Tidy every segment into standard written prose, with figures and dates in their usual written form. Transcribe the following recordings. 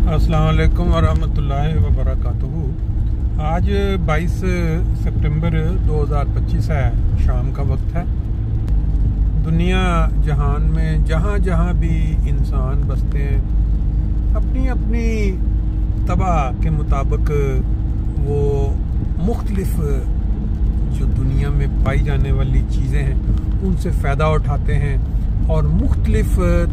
अस्सलाम वालेकुम वरहमतुल्लाहि वबरकातुहू। आज 22 सितंबर 2025 है, शाम का वक्त है। दुनिया जहान में जहाँ जहाँ भी इंसान बसते हैं, अपनी अपनी तबा के मुताबिक वो मुख्तलिफ जो दुनिया में पाई जाने वाली चीज़ें हैं उनसे फ़ायदा उठाते हैं और मुख्तलिफ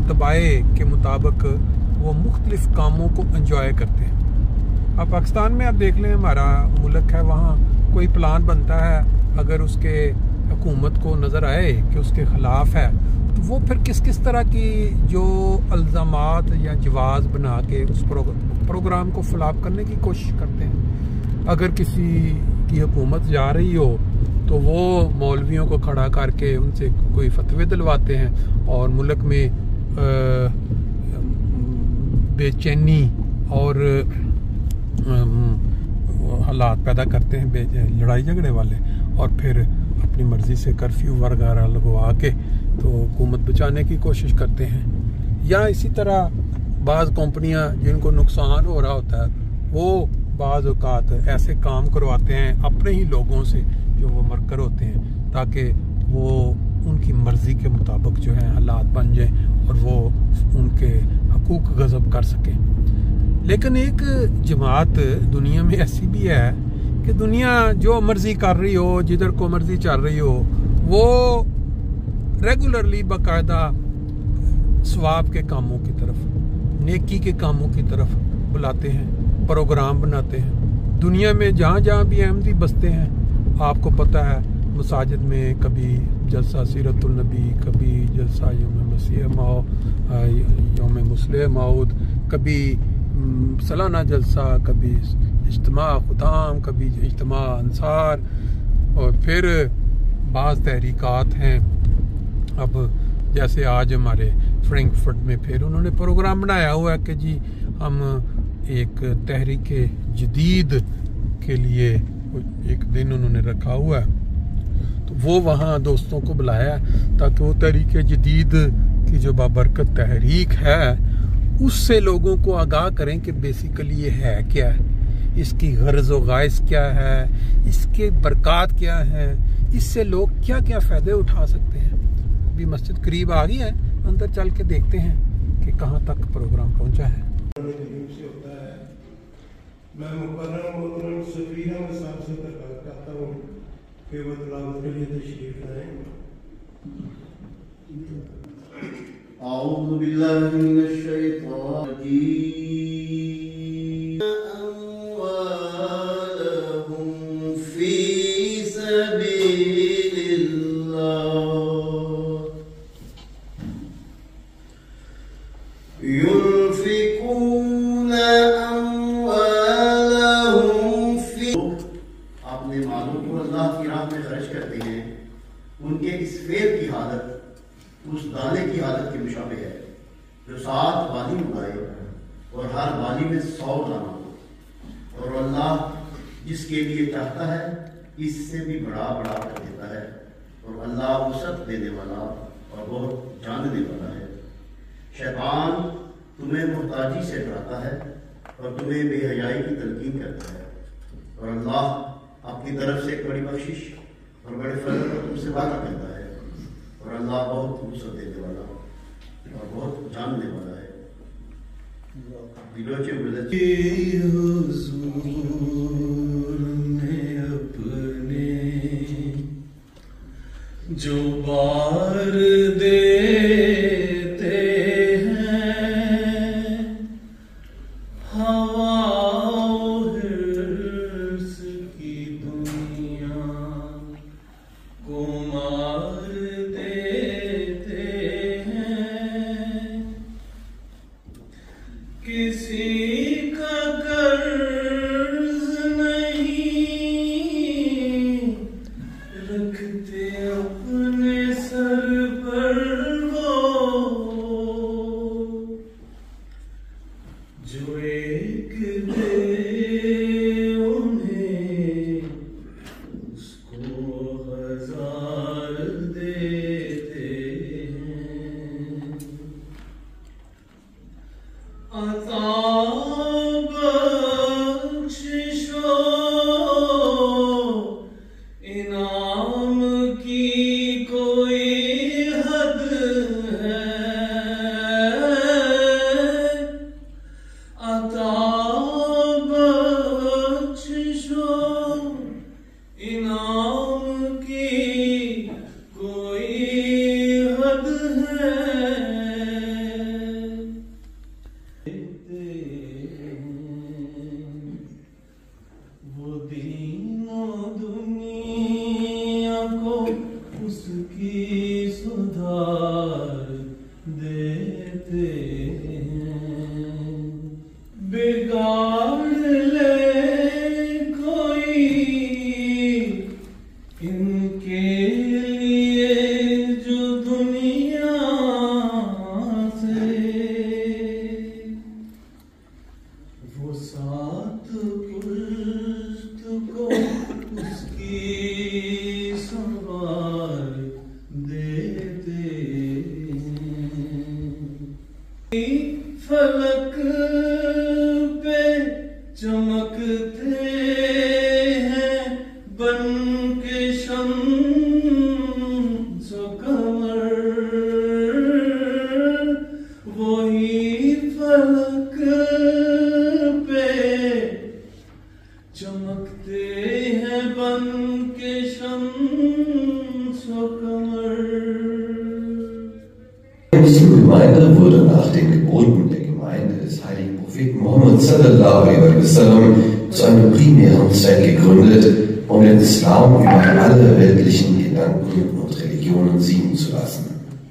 तबाए के मुताबिक वो मुख्तलिफ कामों को एंजॉय करते हैं। अब पाकिस्तान में आप देख लें, हमारा मुल्क है, वहाँ कोई प्लान बनता है, अगर उसके हुकूमत को नज़र आए कि उसके ख़िलाफ़ है तो वो फिर किस किस तरह की जो इल्ज़ामात या जवाज़ बना के उस प्रोग्राम को फ़िलाप करने की कोशिश करते हैं। अगर किसी की हुकूमत जा रही हो तो वो मौलवियों को खड़ा करके उनसे कोई फतवे दिलवाते हैं और मुल्क में बेचैनी और हालात पैदा करते हैं, लड़ाई झगड़े वाले, और फिर अपनी मर्ज़ी से कर्फ्यू वगैरह लगवा के तो हुकूमत बचाने की कोशिश करते हैं। या इसी तरह बाज़ कंपनियां जिनको नुकसान हो रहा होता है वो बाज़ औक़ात ऐसे काम करवाते हैं अपने ही लोगों से जो वो वर्कर होते हैं, ताकि वो उनकी मर्ज़ी के मुताबिक जो है हालात बन जाएं और वो उनके हकूक़ गज़ब कर सकें। लेकिन एक जमात दुनिया में ऐसी भी है कि दुनिया जो मर्ज़ी कर रही हो, जिधर को मर्ज़ी चल रही हो, वो रेगुलरली बाकायदा सवाब के कामों की तरफ, नेकी के कामों की तरफ बुलाते हैं, प्रोग्राम बनाते हैं। दुनिया में जहाँ जहाँ भी अहमदी बसते हैं, आपको पता है मसाजिद में कभी जलसा सीरतुल नबी, कभी जलसा यौम मसीह यौम मुस्लिम मौद, कभी सालाना जलसा, कभी इज्तिमा खुदाम, कभी इज्तिमा अंसार, और फिर बाज़ तहरीकात हैं। अब जैसे आज हमारे फ्रैंकफर्ट में फिर उन्होंने प्रोग्राम बनाया हुआ है कि जी हम एक तहरीक जदीद के लिए एक दिन उन्होंने रखा हुआ है, तो वो वहाँ दोस्तों को बुलाया ताकि वो तहरीक जदीद की जो बाबरकत तहरीक है उससे लोगों को आगाह करें कि बेसिकली ये है क्या है, इसकी गर्ज़ व गाइस क्या है, इसके बरक़ात क्या है, इससे लोग क्या क्या फ़ायदे उठा सकते हैं। अभी मस्जिद करीब आ गई है, अंदर चल के देखते हैं कि कहाँ तक प्रोग्राम पहुँचा है। मैं मुकर्रम सफीरा साहब से दरख्वास्त करता हूँ कि वो तिलावत के लिए तशरीफ लाएं। अऊज़ु बिल्लाहि मिनश शैतानिर रजीम। अम्वालहुम फी सबीलिल्लाह युनफिकूना उनके इस फेर की हालत उस दाने की हालत के मुशाबे है जो 7 बाली उगाए और हर बाली में 100 दाना हो, और अल्लाह जिसके लिए चाहता है इससे भी बड़ा बड़ा कर देता है, और अल्लाह वसअत देने वाला और बहुत जानने वाला है। शैतान तुम्हें मुहताजी से डराता है और तुम्हें बेहयाई की तलकीन करता है, और अल्लाह अपनी तरफ से एक बड़ी बख्शिश और बड़े फजल को तुमसे वादा करता है, और अल्लाह बहुत वसअत देने वाला और बहुत जानने वाला है। दिलों के हुजूर ने अपने जो बार देते हैं हवा किसी का कर्ज नहीं रखते अपने सर पर। کے شمس و قمر وہی فلک پہ چمکتے ہیں بن کے شمس و Qamar. Die Muslimgemeinde wurde nach den Geboten der Gemeinde des heiligen Propheten Muhammad sallallahu alaihi wasallam zu einem primären Zweck gegründet, um den Islam über alle weltlichen Gedanken und Religionen siegen zu lassen.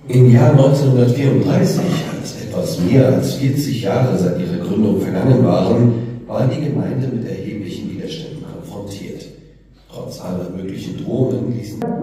Im Jahr 1934, als etwas mehr als 40 Jahre seit ihrer Gründung vergangen waren, war die Gemeinde mit erheblichen Widerständen konfrontiert. Trotz aller möglichen Drohungen ließen ہے